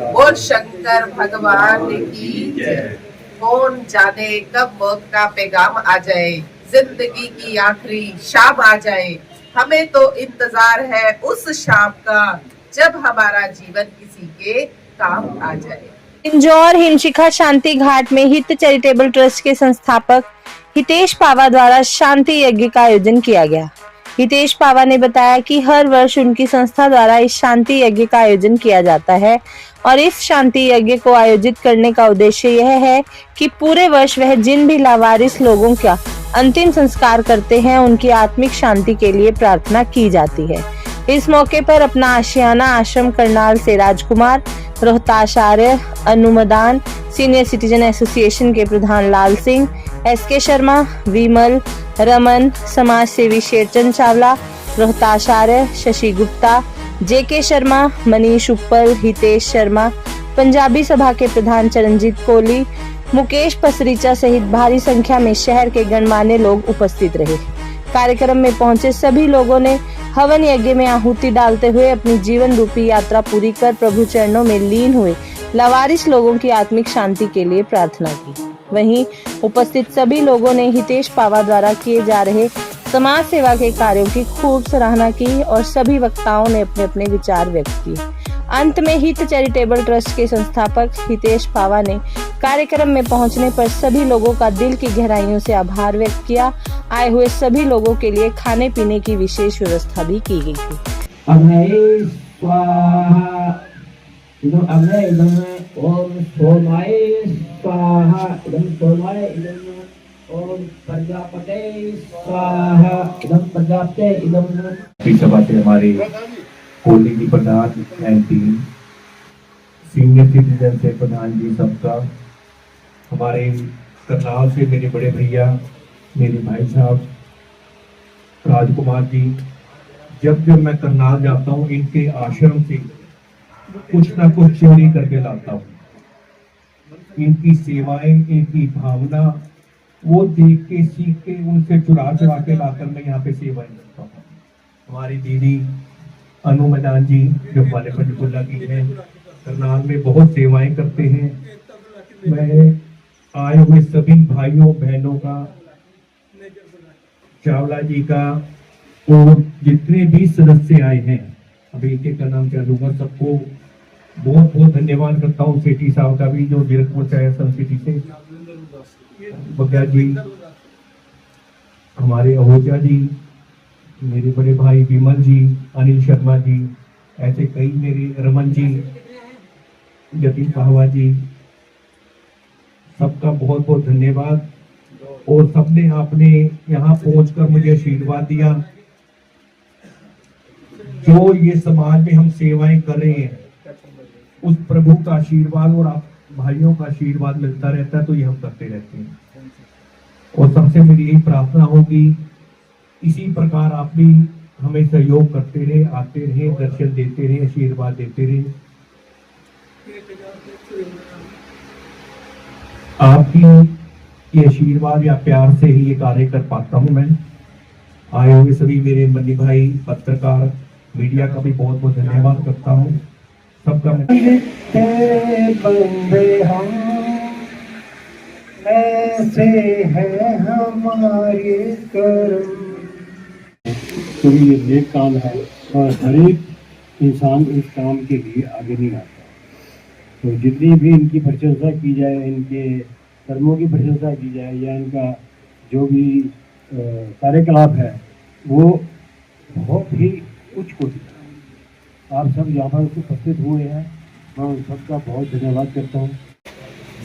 बोल शंकर भगवान की जय। कौन जाने कब मौत का पैगाम आ जाए, जिंदगी की आखिरी शाम आ जाए। हमें तो इंतजार है उस शाम का, जब हमारा जीवन किसी के काम आ जाए। इंदौर हिमशिखा शांति घाट में हित चैरिटेबल ट्रस्ट के संस्थापक हितेश पावा द्वारा शांति यज्ञ का आयोजन किया गया। हितेश पावा ने बताया कि हर वर्ष उनकी संस्था द्वारा इस शांति यज्ञ का आयोजन किया जाता है और इस शांति यज्ञ को आयोजित करने का उद्देश्य यह है कि पूरे वर्ष वह जिन भी लावारिस लोगों का अंतिम संस्कार करते हैं उनकी आत्मिक शांति के लिए प्रार्थना की जाती है। इस मौके पर अपना आशियाना आश्रम करनाल से राजकुमार, रोहताशार्य, अनुमदान, सीनियर सिटीजन एसोसिएशन के प्रधान लाल सिंह, एसके शर्मा, विमल, रमन, समाज सेवी शेरचंद चावला, रोहताशार्य, शशि गुप्ता, जेके शर्मा, मनीष उप्पल, हितेश शर्मा, पंजाबी सभा के प्रधान चरणजीत कोहली, मुकेश पसरीचा सहित भारी संख्या में शहर के गणमान्य लोग उपस्थित रहे। कार्यक्रम में पहुंचे सभी लोगों ने हवन यज्ञ में आहुति डालते हुए अपनी जीवन रूपी यात्रा पूरी कर प्रभु चरणों में लीन हुए लावारिस लोगों की आत्मिक शांति के लिए प्रार्थना की। वहीं उपस्थित सभी लोगों ने हितेश पावा द्वारा किए जा रहे समाज सेवा के कार्यों की खूब सराहना की और सभी वक्ताओं ने अपने अपने विचार व्यक्त किए। अंत में हित चैरिटेबल ट्रस्ट के संस्थापक हितेश पावा ने कार्यक्रम में पहुंचने पर सभी लोगों का दिल की गहराइयों से आभार व्यक्त किया। आए हुए सभी लोगों के लिए खाने पीने की विशेष व्यवस्था भी की गई थी। सभा से हमारे होली की प्रधान एंड टीम, सीनियर सिटीजन से प्रधान जी सबका, हमारे करनाल से मेरे बड़े भैया, मेरे भाई साहब राजकुमार जी, जब मैं करनाल जाता हूँ इनके आश्रम से कुछ ना कुछ चोरी करके लाता हूँ। इनकी सेवाएं, इनकी भावना वो देख के सीख के उनसे चुरा के लाकर मैं यहाँ पे सेवाएं करता हूँ। हमारी दीदी अनुमदान जी जो हमारे पंचकुला की हैं, करनाल में बहुत सेवाएं करते हैं। मैं आए हुए सभी भाइयों बहनों का, चावला जी का और जितने भी सदस्य आए हैं, अभी एक एक का नाम क्या लूंगा, सबको बहुत बहुत धन्यवाद करता हूँ। सेठी साहब का भी जो जीरकपुर से आया सन सिटी से, बग्या जी, हमारे अहोजा जी, मेरे बड़े भाई विमल जी, अनिल शर्मा जी, ऐसे कई मेरे रमन जी, जतिन पाहवा जी, सबका बहुत बहुत धन्यवाद। और सबने आपने यहाँ पहुंचकर मुझे आशीर्वाद दिया। जो ये समाज में हम सेवाएं कर रहे हैं उस प्रभु का आशीर्वाद और आप भाइयों का आशीर्वाद मिलता रहता है, तो ये हम करते रहते हैं। और सबसे मेरी यही प्रार्थना होगी, इसी प्रकार आप भी हमें सहयोग करते रहे, आते रहे, दर्शन देते रहे, आशीर्वाद देते रहे। आपकी ये आशीर्वाद या प्यार से ही ये कार्य कर पाता हूँ मैं। आए हुए सभी मेरे मन्नी भाई, पत्रकार, मीडिया का भी बहुत बहुत धन्यवाद करता हूँ। सबका बंदे हम ऐसे हैं हमारे कर्म। तो ये नेक काम है और हर एक इंसान इस काम के लिए आगे नहीं आता। तो जितनी भी इनकी प्रशंसा की जाए, इनके कर्मों की प्रशंसा की जाए या इनका जो भी कार्यकलाप है वो बहुत ही उच्च कोटि का। आप सब यहाँ पर उपस्थित हुए हैं, मैं उन सबका बहुत धन्यवाद करता हूँ।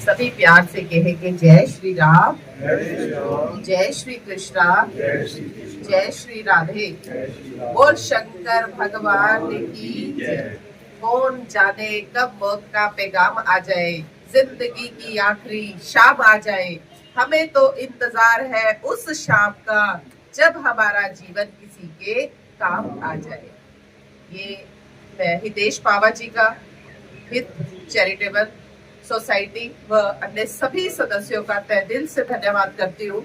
सभी प्यार से कहेंगे जय श्री राम, जय श्री कृष्णा, जय श्री राधे। बोल शंकर भगवान की जय। कौन जाने कब मौत का पैगाम आ जाए, जिंदगी की आखिरी शाम आ जाए। हमें तो इंतजार है उस शाम का, जब हमारा जीवन किसी के काम आ जाए। ये मैं हितेश पावा जी का हित चैरिटेबल सोसाइटी व अन्य सभी सदस्यों का तहे दिल से धन्यवाद करती हूँ।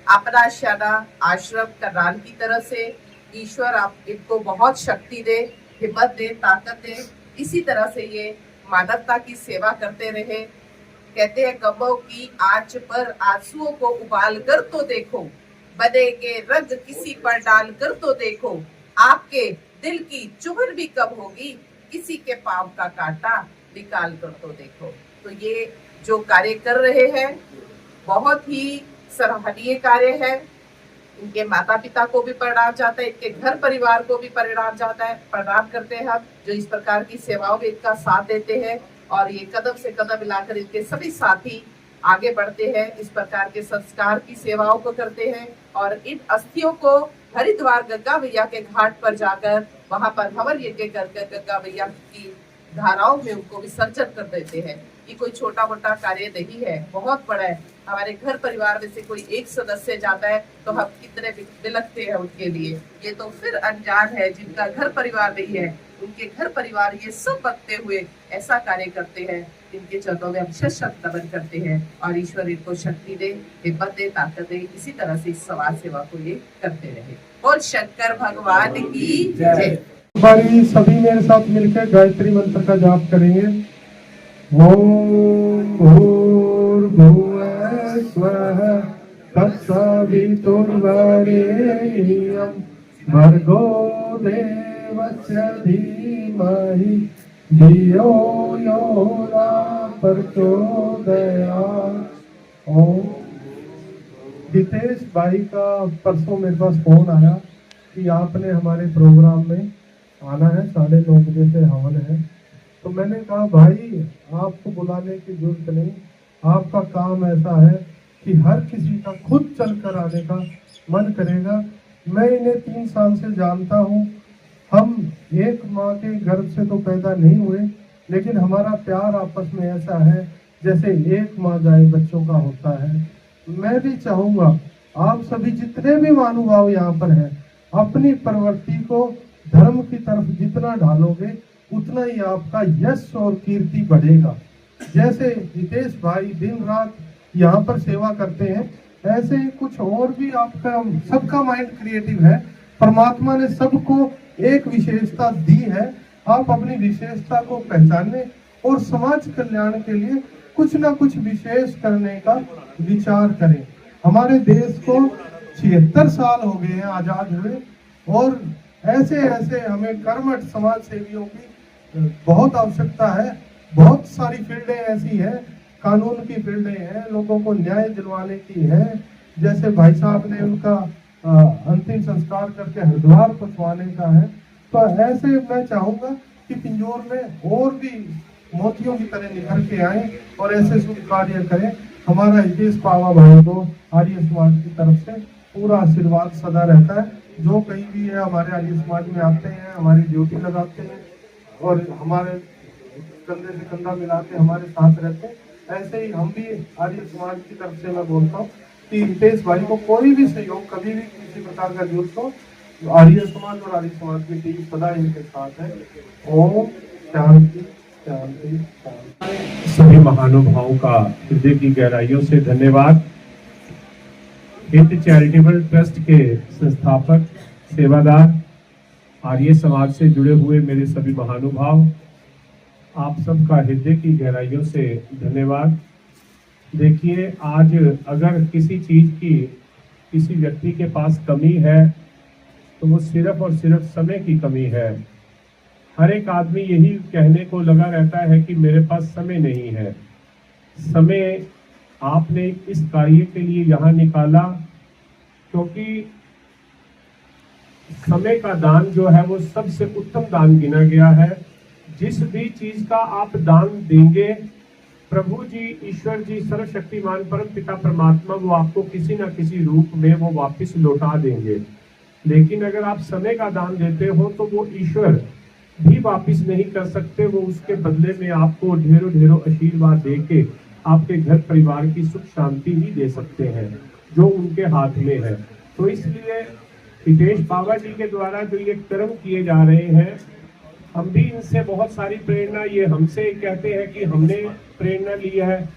अपना आशियाना आश्रम करनाल की तरफ से ईश्वर आप इनको बहुत शक्ति दे, हिम्मत दे, ताकत दे। इसी तरह से ये मानवता की सेवा करते रहे। कहते हैं गमों की आंच पर आंसुओं को उबाल कर तो देखो, बनेंगे रंग किसी पर डाल कर तो देखो, आपके दिल की चुभन भी कम होगी, किसी के पांव का कांटा निकाल कर तो देखो। तो ये जो कार्य कर रहे हैं बहुत ही सराहनीय कार्य है। इनके माता पिता को भी प्रणाम जाता है, इनके घर परिवार को भी प्रणाम जाता है, प्रणाम करते हैं हम जो इस प्रकार की सेवाओं में इनका साथ देते हैं। और ये कदम से कदम मिलाकर इनके सभी साथी आगे बढ़ते हैं, इस प्रकार के संस्कार की सेवाओं को करते हैं और इन अस्थियों को हरिद्वार गंगा मैया के घाट पर जाकर वहां पर हवन यज्ञ कर गंगा मैया की धाराओं में उनको विसर्जन कर देते हैं। ये कोई छोटा मोटा कार्य नहीं है, बहुत बड़ा है। हमारे घर परिवार में से कोई एक सदस्य जाता है तो हम कितने बिलखते हैं उनके लिए। ये तो फिर अनजान है जिनका घर परिवार नहीं है, उनके घर परिवार ये सब बकते हुए ऐसा कार्य करते हैं। इनके चरणों में हम शत नमन करते हैं और ईश्वर इनको शक्ति दे, हिम्मत दे, ताकत दे, इसी तरह से इस समाज सेवा को ये करते रहे। और शंकर भगवान की जय। बारी सभी मेरे साथ मिलकर गायत्री मंत्र का जाप करेंगे। ओम भूर्भुवः स्वः तत्सवितुर्वरेण्यं भर्गो देवस्य धीमहि धियो यो न प्रचोदयात्। ओम। हितेश भाई का परसों मेरे पास फोन आया कि आपने हमारे प्रोग्राम में आना है, 9:30 बजे से हवन है। तो मैंने कहा भाई आपको बुलाने की जरूरत नहीं, आपका काम ऐसा है कि हर किसी का खुद चलकर आने का मन करेगा। मैं इन्हें 3 साल से जानता हूँ, हम एक माँ के गर्भ से तो पैदा नहीं हुए, लेकिन हमारा प्यार आपस में ऐसा है जैसे एक माँ जाए बच्चों का होता है। मैं भी चाहूंगा आप सभी जितने भी महानुभाव यहाँ पर हैं अपनी प्रवृत्ति को धर्म की तरफ जितना ढालोगे उतना ही आपका यश और कीर्ति बढ़ेगा। जैसे हितेश भाई दिन रात यहाँ पर सेवा करते हैं, ऐसे ही कुछ और भी आपका सबका माइंड क्रिएटिव है। परमात्मा ने सबको एक विशेषता दी है, आप अपनी विशेषता को पहचानने और समाज कल्याण के लिए कुछ ना कुछ विशेष करने का विचार करें। हमारे देश को 76 साल हो गए हैं आजाद हुए और ऐसे ऐसे हमें कर्मठ समाज सेवियों की बहुत आवश्यकता है। बहुत सारी फील्डें ऐसी हैं, कानून की फील्डें हैं, लोगों को न्याय दिलवाने की है। जैसे भाई साहब ने उनका अंतिम संस्कार करके हरिद्वार पहुंचवाने का है। तो ऐसे मैं चाहूंगा कि पिंजौर में और भी मोतियों की तरह निखर के आए और ऐसे शुभ कार्य करें। हमारा हितेश पावा भाई को आर्य समाज की तरफ से पूरा आशीर्वाद सदा रहता है। जो कहीं भी है हमारे आर्य समाज में आते हैं, हमारी ड्यूटी लगाते हैं और हमारे कंधे से कंधा मिला के हमारे साथ रहते हैं। ऐसे ही हम भी आर्य समाज की तरफ से मैं बोलता हूँ कि हितेश भाई को कोई भी सहयोग कभी भी किसी प्रकार का जरूरत हो, आर्य समाज और आर्य समाज की टीम सदा इनके साथ है। ओम शांति शांति शांति। सभी महानुभावों का हृदय की गहराइयों से धन्यवाद। हित चैरिटेबल ट्रस्ट के संस्थापक, सेवादार, आर्य समाज से जुड़े हुए मेरे सभी महानुभाव, आप सबका हृदय की गहराइयों से धन्यवाद। देखिए, आज अगर किसी चीज की किसी व्यक्ति के पास कमी है तो वो सिर्फ और सिर्फ समय की कमी है। हर एक आदमी यही कहने को लगा रहता है कि मेरे पास समय नहीं है। समय आपने इस कार्य के लिए यहाँ निकाला क्योंकि समय का दान जो है वो सबसे उत्तम दान गिना गया है। जिस भी चीज का आप दान देंगे, प्रभु जी, ईश्वर जी, सर्वशक्तिमान परम पिता परमात्मा वो आपको किसी न किसी रूप में वो वापस लौटा देंगे। लेकिन अगर आप समय का दान देते हो तो वो ईश्वर भी वापस नहीं कर सकते। वो उसके बदले में आपको ढेरों ढेरों आशीर्वाद देके आपके घर परिवार की सुख शांति ही दे सकते हैं जो उनके हाथ में है। तो इसलिए हितेश बाबा जी के द्वारा जो ये कर्म किए जा रहे हैं, हम भी इनसे बहुत सारी प्रेरणा, ये हमसे कहते हैं कि हमने प्रेरणा ली है।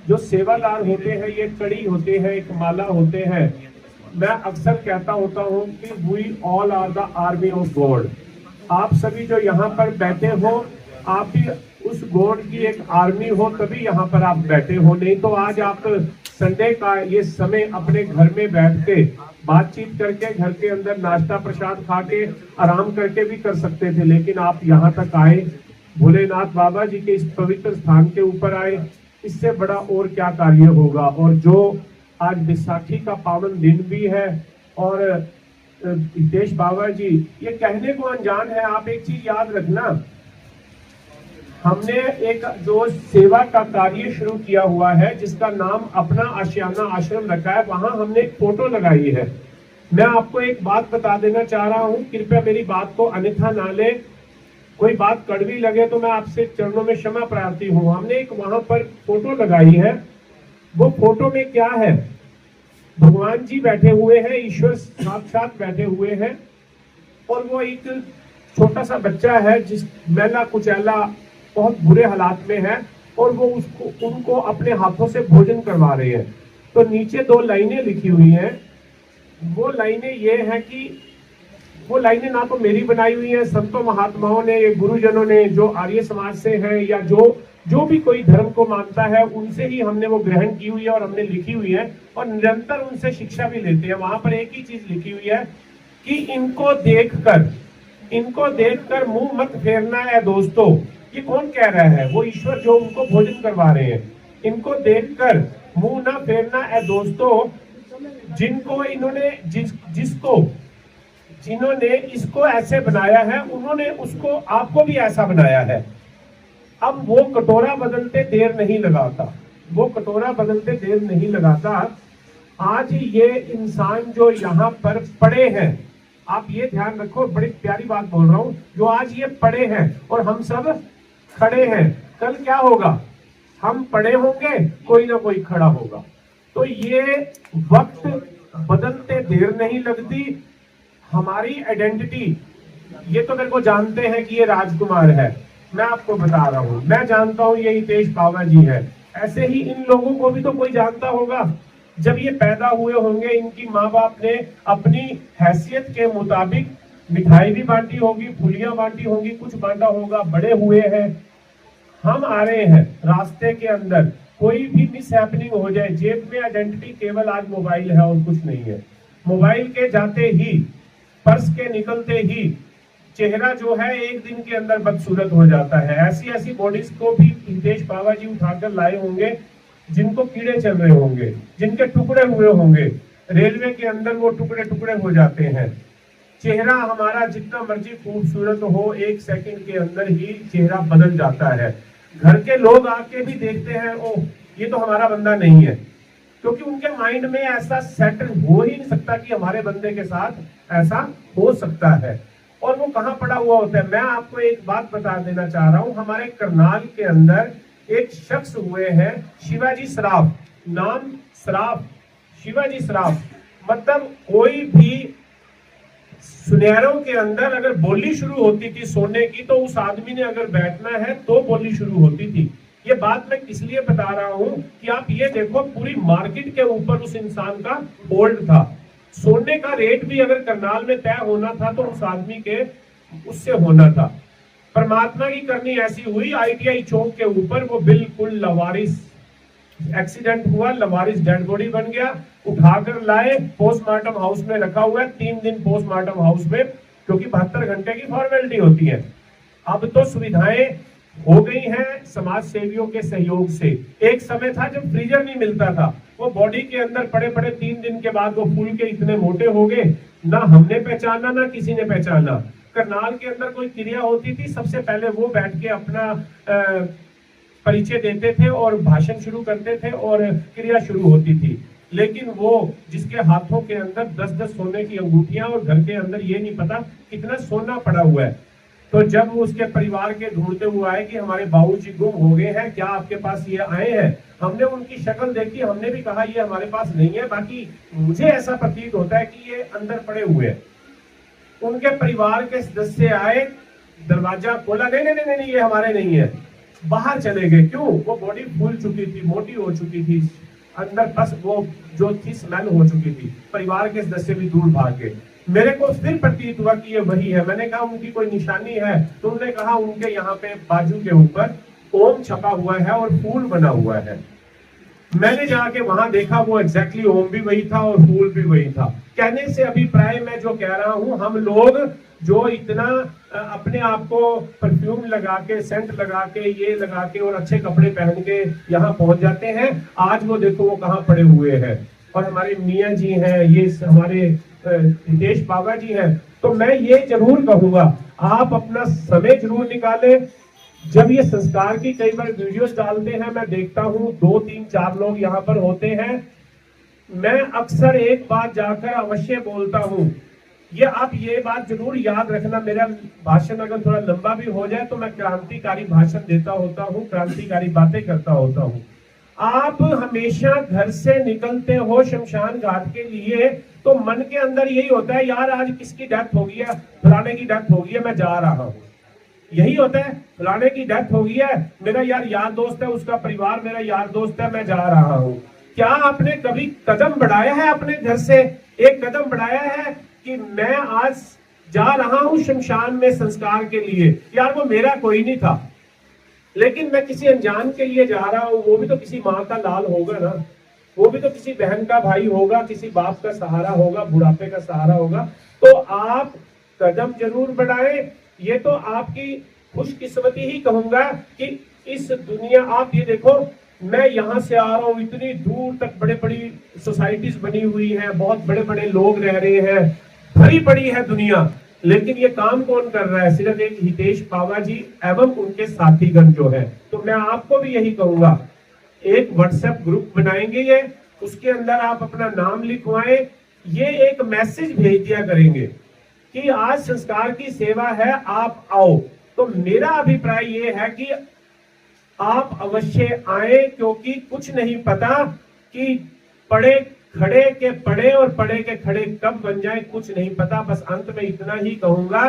जो सेवादार होते हैं ये कड़ी होते हैं, एक माला होते हैं। मैं अक्सर कहता होता हूँ कि we all are the army of God. आप सभी जो यहाँ पर बैठे हो, आप भी उस गॉड की एक आर्मी हो तभी यहाँ पर आप बैठे हो, नहीं तो आज आप संडे का ये समय अपने घर में बैठ के बातचीत करके घर के अंदर नाश्ता प्रसाद खा के आराम करके भी कर सकते थे, लेकिन आप यहाँ तक आए, भोलेनाथ बाबा जी के इस पवित्र स्थान के ऊपर आए। इससे बड़ा और क्या कार्य होगा। और जो आज बैसाखी का पावन दिन भी है और हितेश बाबा जी ये कहने को अनजान है। आप एक चीज याद रखना, हमने एक जो सेवा का कार्य शुरू किया हुआ है जिसका नाम अपना आशियाना आश्रम रखा है, वहां हमने एक फोटो लगाई है। मैं आपको एक बात बता देना चाह रहा हूं, कृपया मेरी बात को अन्यथा ना ले, कोई बात कड़वी लगे तो मैं आपसे चरणों में क्षमा प्रार्थी हूं। हमने एक वहां पर फोटो लगाई है, वो फोटो में क्या है, भगवान जी बैठे हुए हैं, ईश्वर साक्षात बैठे हुए हैं और वो एक छोटा सा बच्चा है जिस मैला कुचैला बहुत बुरे हालात में है और वो उनको अपने हाथों से भोजन करवा रहे हैं। तो नीचे 2 लाइनें लिखी हुई हैं, वो लाइनें ये हैं कि वो लाइनें ना तो मेरी बनाई हुई हैं, संतों महात्माओं ने, ये गुरुजनों ने जो आर्य समाज से हैं या जो भी कोई धर्म को मानता है उनसे ही हमने वो ग्रहण की हुई है और हमने लिखी हुई है और निरंतर उनसे शिक्षा भी लेते हैं। वहां पर एक ही चीज लिखी हुई है कि इनको देखकर मुंह मत फेरना है दोस्तों। ये कौन कह रहा है? वो ईश्वर जो उनको भोजन करवा रहे हैं। इनको देखकर मुंह ना फेरना है दोस्तों, जिनको इन्होंने जिन्होंने इसको ऐसे बनाया है उन्होंने उसको आपको भी ऐसा बनाया है। अब वो कटोरा बदलते देर नहीं लगाता, आज ये इंसान जो यहाँ पर पड़े हैं, आप ये ध्यान रखो, बड़ी प्यारी बात बोल रहा हूं, जो आज ये पड़े हैं और हम सब खड़े हैं, कल क्या होगा? हम पड़े होंगे, कोई ना कोई खड़ा होगा। तो ये वक्त बदलते देर नहीं लगती। हमारी आइडेंटिटी, ये तो मेरे को जानते हैं कि ये राजकुमार है, मैं आपको बता रहा हूं, मैं जानता हूं ये हितेश बाबा जी है। ऐसे ही इन लोगों को भी तो कोई जानता होगा। जब ये पैदा हुए होंगे, इनकी माँ बाप ने अपनी हैसियत के मुताबिक मिठाई भी बांटी होगी, फुलियां बांटी होंगी, कुछ बांटा होगा, बड़े हुए हैं। हम आ रहे हैं रास्ते के अंदर, कोई भी मिस हैपनिंग हो जाए, जेब में आइडेंटिटी केवल आज मोबाइल है और कुछ नहीं है। मोबाइल के जाते ही, पर्स के निकलते ही चेहरा जो है एक दिन के अंदर बदसूरत हो जाता है। ऐसी बॉडीज को भी हितेश बाबा जी उठाकर लाए होंगे, जिनको कीड़े चल रहे होंगे, जिनके टुकड़े हुए होंगे, रेलवे के अंदर वो टुकड़े हो जाते हैं। चेहरा हमारा जितना मर्जी खूबसूरत हो, 1 सेकंड के अंदर ही चेहरा बदल जाता है। घर के लोग आके भी देखते हैं, ओह ये तो हमारा बंदा नहीं है, क्योंकि उनके माइंड में ऐसा सेटल हो ही नहीं सकता कि हमारे बंदे के साथ ऐसा हो सकता है। और वो कहाँ पड़ा हुआ होता है। मैं आपको एक बात बता देना चाह रहा हूं, हमारे करनाल के अंदर एक शख्स हुए हैं शिवाजी सराफ, नाम सराफ, शिवाजी सराफ। मतलब कोई भी सुनहरों के अंदर अगर बोली शुरू होती थी सोने की, तो उस आदमी ने अगर बैठना है तो बोली शुरू होती थी। ये बात मैं इसलिए बता रहा हूं कि आप ये देखो, पूरी मार्केट के ऊपर उस इंसान का होल्ड था। सोने का रेट भी अगर करनाल में तय होना था तो उस आदमी के उससे होना था। परमात्मा की करनी ऐसी हुई, ITI चौक के ऊपर वो बिल्कुल लवारिस, एक्सीडेंट हुआ, लवारिस डेड बॉडी बन गया, उठाकर लाए, पोस्टमार्टम हाउस में रखा हुआ है, 3 दिन पोस्टमार्टम हाउस में, क्योंकि 72 घंटे की फॉर्मेलिटी होती है। अब तो सुविधाएं हो गई हैं समाज सेवियों के सहयोग से। एक समय था जब फ्रीजर नहीं मिलता था, वो बॉडी के अंदर पड़े 3 दिन के बाद वो फूल के इतने मोटे हो गए, ना हमने पहचाना ना किसी ने पहचाना। करनाल के अंदर कोई क्रिया होती थी, सबसे पहले वो बैठ के अपना परिचय देते थे और भाषण शुरू करते थे और क्रिया शुरू होती थी। लेकिन वो जिसके हाथों के अंदर 10-10 सोने की अंगूठियां और घर के अंदर ये नहीं पता कितना सोना पड़ा हुआ है, तो जब वो उसके परिवार के ढूंढते हुए आए कि हमारे बाबूजी गुम हो गए हैं, क्या आपके पास ये आए हैं? हमने उनकी शक्ल देखी, हमने भी कहा ये हमारे पास नहीं है, बाकी मुझे ऐसा प्रतीत होता है कि ये अंदर पड़े हुए हैं। उनके परिवार के सदस्य आए, दरवाजा खोला, नहीं ये हमारे नहीं है, बाहर चले गए। क्यों? वो बॉडी फूल चुकी थी, मोटी हो चुकी थी, अंदर बस वो जो थी स्मेल हो चुकी थी। परिवार के सदस्य भी दूर भाग गए। मेरे को फिर प्रतीत हुआ कि ये वही है। मैंने कहा उनकी कोई निशानी है, तो उन्होंने कहा उनके यहाँ पे बाजू के ऊपर ओम छपा हुआ है और फूल बना हुआ है। मैंने जाके वहां देखा, वो एग्जैक्टली ओम भी वही था और फूल भी वही था। कहने से अभिप्राय मैं जो कह रहा हूं, हम लोग जो इतना अपने आप को परफ्यूम लगा के, सेंट लगा के, ये लगा के और अच्छे कपड़े पहन के यहाँ पहुंच जाते हैं, आज वो देखो वो कहाँ पड़े हुए हैं। और हमारे मियाँ जी हैं, ये हमारे हितेश बाबा जी हैं। तो मैं ये जरूर कहूंगा, आप अपना समय जरूर निकालें। जब ये संस्कार की कई बार वीडियोस डालते हैं, मैं देखता हूँ 2, 3, 4 लोग यहाँ पर होते हैं। मैं अक्सर एक बात जाकर अवश्य बोलता हूँ, आप ये बात जरूर याद रखना, मेरा भाषण अगर थोड़ा लंबा भी हो जाए तो मैं क्रांतिकारी भाषण देता होता हूँ, क्रांतिकारी बातें करता होता हूँ। आप हमेशा घर से निकलते हो शमशान घाट के लिए तो मन के अंदर यही होता है, यार आज किसकी डेथ हो गई है, फलाने की डेथ हो गई है, मैं जा रहा हूँ। यही होता है, फलाने की डेथ हो गई है, मेरा यार दोस्त है, उसका परिवार मेरा यार दोस्त है, मैं जा रहा हूँ। क्या आपने कभी कदम बढ़ाया है अपने घर से, एक कदम बढ़ाया है कि मैं आज जा रहा हूं शमशान में संस्कार के लिए? यार वो मेरा कोई नहीं था, लेकिन मैं किसी अनजान के लिए जा रहा हूं। वो भी तो किसी माँ का लाल होगा ना, वो भी तो किसी बहन का भाई होगा, किसी बाप का सहारा होगा, बुढ़ापे का सहारा होगा। तो आप कदम जरूर बढ़ाएं। ये तो आपकी खुशकिस्मती ही कहूंगा कि इस दुनिया, आप ये देखो, मैं यहाँ से आ रहा हूँ, इतनी दूर तक बड़े बड़ी सोसाइटीज बनी हुई हैं, बहुत बड़े बड़े लोग रह रहे हैं, भरी पड़ी है दुनिया, लेकिन ये काम कौन कर रहा है? सिर्फ एक हितेश बाबा जी एवं उनके साथीगण जो है। तो मैं आपको भी यही कहूंगा, एक व्हाट्सएप ग्रुप बनाएंगे ये, उसके अंदर आप अपना नाम लिखवाएं, ये एक मैसेज भेज दिया करेंगे कि आज संस्कार की सेवा है, आप आओ। तो मेरा अभिप्राय ये है कि आप अवश्य आए, क्योंकि कुछ नहीं पता कि पड़े खड़े के पड़े और पड़े के खड़े कब बन जाए, कुछ नहीं पता। बस अंत में इतना ही कहूंगा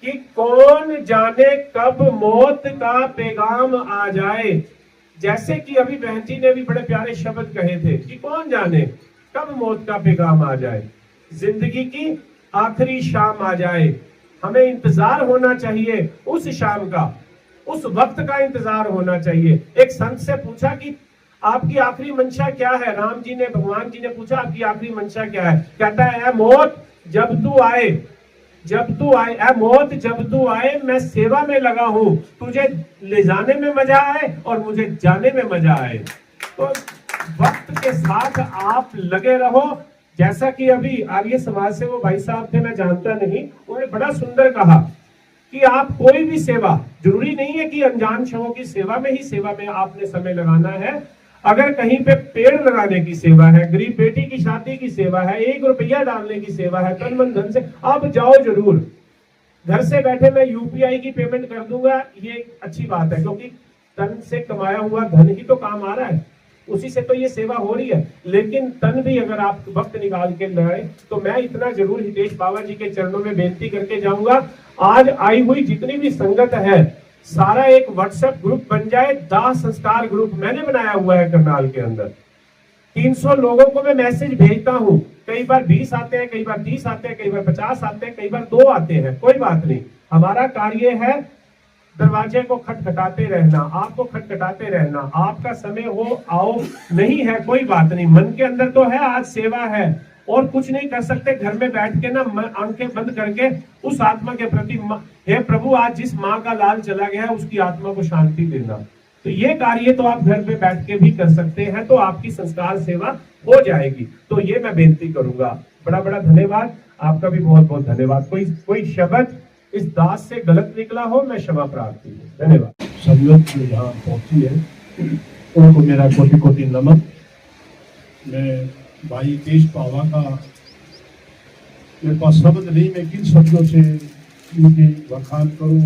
कि कौन जाने कब मौत का पैगाम आ जाए। जैसे कि अभी बहन जी ने भी बड़े प्यारे शब्द कहे थे कि कौन जाने कब मौत का पैगाम आ जाए, जिंदगी की आखिरी शाम आ जाए। हमें इंतजार होना चाहिए उस शाम का, उस वक्त का इंतजार होना चाहिए। एक संत से पूछा कि आपकी आखिरी मंशा क्या है? राम जी ने, भगवान जी ने पूछा आपकी आखिरी मंशा क्या है? कहता है, मौत जब तू आए, जब तू आए, ऐ मौत जब तू आए, मैं सेवा में लगा हूं, तुझे ले जाने में मजा आए और मुझे जाने में मजा आए। तो वक्त के साथ आप लगे रहो। जैसा कि अभी आर्य समाज से वो भाई साहब थे, मैं जानता नहीं, उन्होंने बड़ा सुंदर कहा कि आप कोई भी सेवा, जरूरी नहीं है कि अनजान शवों की सेवा में ही सेवा में आपने समय लगाना है। अगर कहीं पे पेड़ लगाने की सेवा है, गरीब बेटी की शादी की सेवा है, 1 रुपया डालने की सेवा है, तन मन धन से आप जाओ जरूर। घर से बैठे मैं यूपीआई की पेमेंट कर दूंगा, ये अच्छी बात है, क्योंकि तन से कमाया हुआ धन ही तो काम आ रहा है, उसी से तो ये सेवा हो रही है। लेकिन तन भी अगर आप वक्त निकाल के लाए, तो मैं इतना जरूर हितेश बाबा जी के चरणों में बेनती करके जाऊंगा, आज आई हुई जितनी भी संगत है, सारा एक व्हाट्सएप ग्रुप बन जाए, दाह संस्कार ग्रुप मैंने बनाया हुआ है करनाल के अंदर। 300 लोगों को मैं मैसेज भेजता हूँ, कई बार 20 आते हैं, कई बार 30 आते हैं, कई बार 50 आते हैं, कई बार 2 आते हैं, कोई बात नहीं। हमारा कार्य है दरवाजे को खटखटाते रहना, आपको खटखटाते रहना। आपका समय हो, आओ, नहीं है कोई बात नहीं, मन के अंदर तो है आज सेवा है और कुछ नहीं कर सकते, घर में बैठ के ना आंखें बंद करके उस आत्मा के प्रति, हे प्रभु आज जिस माँ का लाल चला गया है उसकी आत्मा को शांति देना। तो ये कार्य तो आप घर पे बैठ के भी कर सकते हैं, तो आपकी संस्कार सेवा हो जाएगी। तो ये मैं बेनती करूंगा। बड़ा बड़ा धन्यवाद, आपका भी बहुत बहुत धन्यवाद। कोई शब्द इस दास से गलत निकला हो, मैं क्षमा प्रार्थी हूँ। धन्यवाद। संगत जो यहाँ पहुंची है उनको मेरा कोटि कोटि नमन। मैं भाई हितेश बाबा का, मेरे पास शब्द नहीं, मैं किन शब्दों से इनके वखान करूं।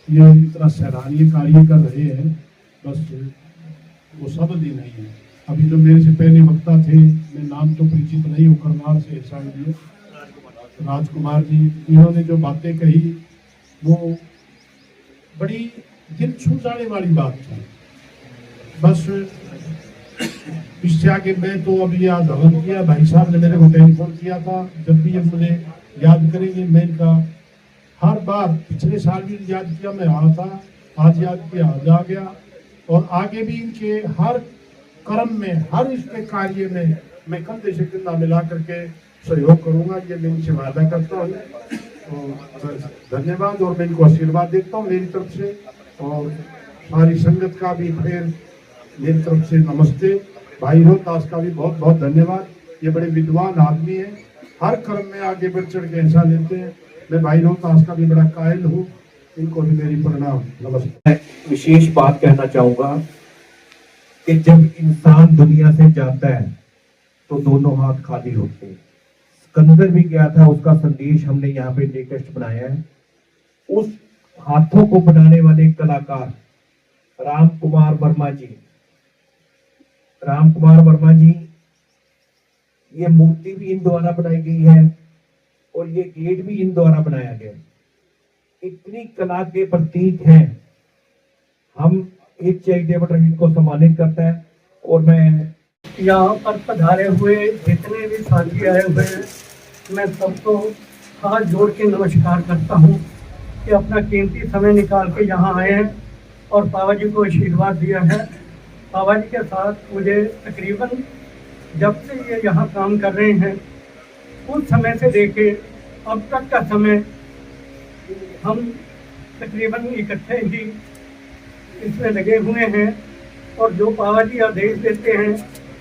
ये इतना सराहनीय कार्य कर रहे हैं, बस वो शब्द ही नहीं है। अभी जो मेरे से पहले वक्ता थे, मैं नाम तो परिचित नहीं हूँ, करनाल से एहसान दिए राजकुमार जी, इन्होंने जो बातें कही वो बड़ी दिल छू जाने वाली बात थी। बस इससे आगे मैं तो अभी याद हवन किया, भाई साहब ने मेरे को टेलीफोन किया था, जब भी ये मुझे याद करेंगे मैं इनका हर बार, पिछले साल भी याद किया, मैं रहा था आज याद किया जा गया। और आगे भी इनके हर कर्म में, हर इसके कार्य में मैं कंधे से कंधा मिला करके सहयोग करूंगा, ये मैं इनसे वादा करता हूँ। और धन्यवाद, और मैं इनको आशीर्वाद देता हूँ मेरी तरफ से, और सारी संगत का भी फिर मेरी तरफ से नमस्ते। भाई रोहतास का भी बहुत बहुत धन्यवाद, ये बड़े विद्वान आदमी हैं, हर कर्म में आगे बढ़ चढ़ के हिस्सा लेते हैं। मैं भाई रोहतास का भी बड़ा कायल हूँ, इनको भी मेरी प्रणाम, नमस्ते। विशेष बात कहना चाहूंगा कि जब इंसान दुनिया से जाता है तो दोनों हाथ खाली होते हैं। सिकंदर भी गया था, उसका संदेश हमने यहाँ पे लेटेस्ट बनाया है। उस हाथों को बनाने वाले कलाकार राम कुमार वर्मा जी, ये मूर्ति भी इन द्वारा बनाई गई है और ये गेट भी इन द्वारा बनाया गया है। इतनी कला के प्रतीक हैं। हम एक चैरिटेबल ट्रस्ट को सम्मानित करता है। और मैं यहाँ पर पधारे हुए जितने भी साथी आए हुए हैं, मैं सबको हाथ जोड़ के नमस्कार करता हूँ कि अपना कीमती समय निकाल के यहाँ आए हैं और बाबा जी को आशीर्वाद दिया है। बाबा जी के साथ मुझे तकरीबन जब से ये यहाँ काम कर रहे हैं उस समय से लेके अब तक का समय हम तकरीबन इकट्ठे ही इसमें लगे हुए हैं, और जो बाबा जी आदेश देते हैं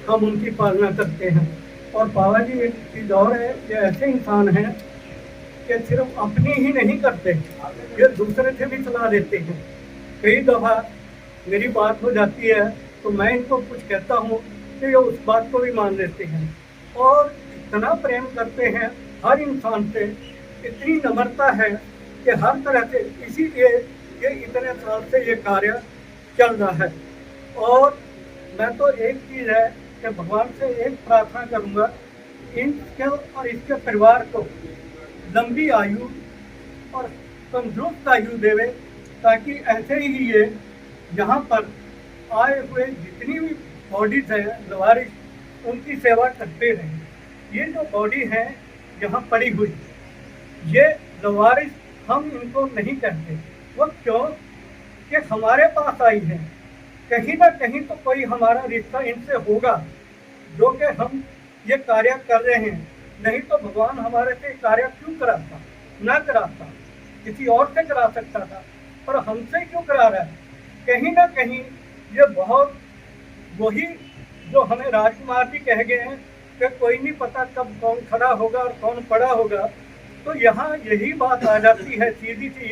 हम उनकी पालना करते हैं। और बाबा जी एक चीज़ और है, ये ऐसे इंसान हैं कि सिर्फ अपनी ही नहीं करते, ये दूसरे से भी सलाह देते हैं। कई दफ़ा मेरी बात हो जाती है तो मैं इनको कुछ कहता हूँ कि ये उस बात को भी मान लेते हैं, और इतना प्रेम करते हैं हर इंसान से, इतनी नम्रता है कि हर तरह से, इसीलिए ये इतने साल से ये कार्य चल रहा है। और मैं तो एक चीज़ है कि भगवान से एक प्रार्थना करूँगा, इनके और इसके परिवार को लंबी आयु और तंदुरुस्त आयु देवे, ताकि ऐसे ही ये यहाँ पर आए हुए जितनी भी बॉडीज है लवारिश, उनकी सेवा करते रहें। ये जो बॉडी है यहाँ पड़ी हुई, ये लवारिश हम इनको नहीं कहते। वो क्यों कि हमारे पास आई है, कहीं ना कहीं तो कोई हमारा रिश्ता इनसे होगा जो कि हम ये कार्य कर रहे हैं। नहीं तो भगवान हमारे से कार्य क्यों कराता, ना कराता, किसी और से करा सकता था, पर हमसे क्यों करा रहा है? कहीं ना कहीं ये बहुत वही जो हमें राजकुमार जी कह गए हैं कि कोई नहीं पता कब कौन खड़ा होगा और कौन पड़ा होगा। तो यहाँ यही बात आ जाती है सीधी सी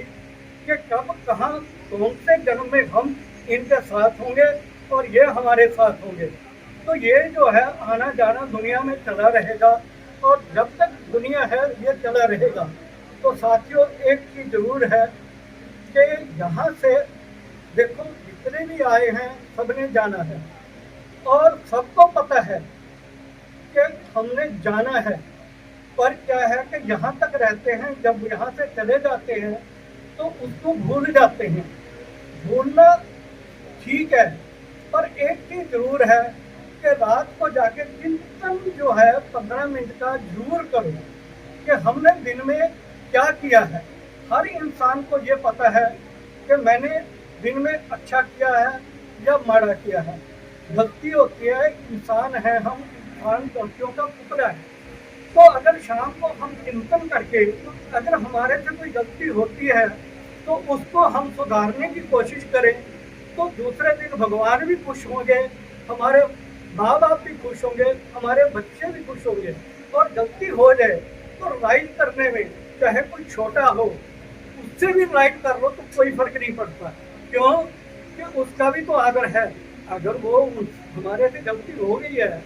कि कब कहाँ कौन से जन्म में हम इनके साथ होंगे और ये हमारे साथ होंगे। तो ये जो है आना जाना दुनिया में चला रहेगा, और जब तक दुनिया है ये चला रहेगा। तो साथियों एक चीज़ जरूर है कि यहाँ से देखो जितने भी आए हैं सबने जाना है, और सबको पता है कि हमने जाना है। पर क्या है कि यहाँ तक रहते हैं, जब यहाँ से चले जाते हैं तो उसको भूल जाते हैं। भूलना ठीक है, पर एक चीज़ जरूर है कि रात को जाके चिंतन जो है 15 मिनट का जरूर करो कि हमने दिन में क्या किया है। हर इंसान को ये पता है कि मैंने दिन में अच्छा किया है या माड़ा किया है। गलती होती है, इंसान है हम, इंसान गलतियों का पुतला है। तो अगर शाम को हम चिंतन करके अगर हमारे से कोई गलती होती है तो उसको हम सुधारने की कोशिश करें, तो दूसरे दिन भगवान भी खुश होंगे, हमारे माँ बाप भी खुश होंगे, हमारे बच्चे भी खुश होंगे। और गलती हो जाए तो राइट करने में चाहे कोई छोटा हो, उससे भी राइट कर लो तो कोई फर्क नहीं पड़ता। क्यों कि उसका भी तो आदर है। अगर वो हमारे से गलती हो गई है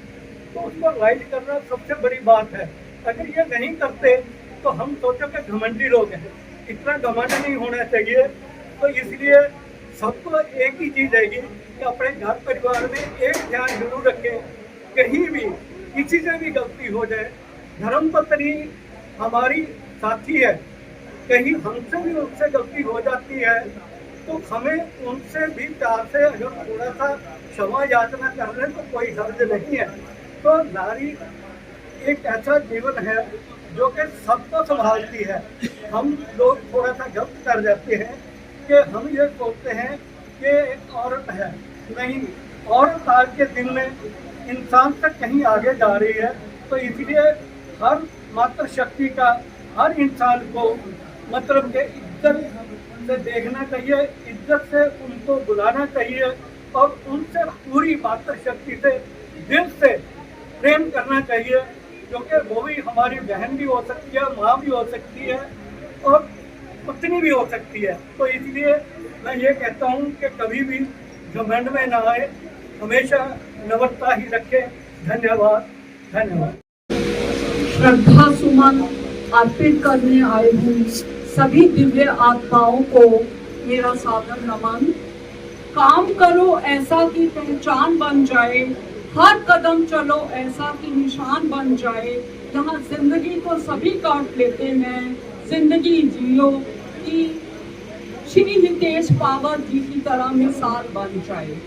तो उसको राइट करना सबसे बड़ी बात है। अगर ये नहीं करते तो हम सोचो कि घमंडी लोग हैं, इतना घमंड नहीं होना चाहिए। तो इसलिए सबको एक ही चीज़ है कि अपने घर परिवार में एक ध्यान जरूर रखें, कहीं भी किसी से भी गलती हो जाए, धर्मपत्नी हमारी साथी है, कहीं हमसे भी उनसे गलती हो जाती है तो हमें उनसे भी प्यार से अगर थोड़ा सा क्षमा याचना कर रहे तो कोई हर्ज नहीं है। तो नारी एक ऐसा जीवन है जो कि सबको संभालती है। हम लोग थोड़ा सा गलत कर जाते हैं कि हम ये सोचते हैं कि एक औरत है, नहीं, औरत आज के दिन में इंसान से कहीं आगे जा रही है। तो इसलिए हर मातृशक्ति का हर इंसान को मतलब कि इज्जत से देखना चाहिए, इज्जत से उनको बुलाना चाहिए और उनसे पूरी मातृशक्ति से दिल से प्रेम करना चाहिए, क्योंकि वो भी हमारी बहन भी हो सकती है, माँ भी हो सकती है और पत्नी भी हो सकती है। तो इसलिए मैं ये कहता हूँ कि कभी भी घमंड में ना आए, हमेशा नम्रता ही रखें। धन्यवाद, धन्यवाद। श्रद्धा सुमन अर्पित करने आए हुए सभी दिव्य आत्माओं को मेरा सादर नमन। काम करो ऐसा कि पहचान बन जाए, हर कदम चलो ऐसा कि निशान बन जाए। यहाँ जिंदगी तो सभी काट लेते हैं, जिंदगी जियो कि श्री हितेश पावर जी की तरह मिसाल बन जाए।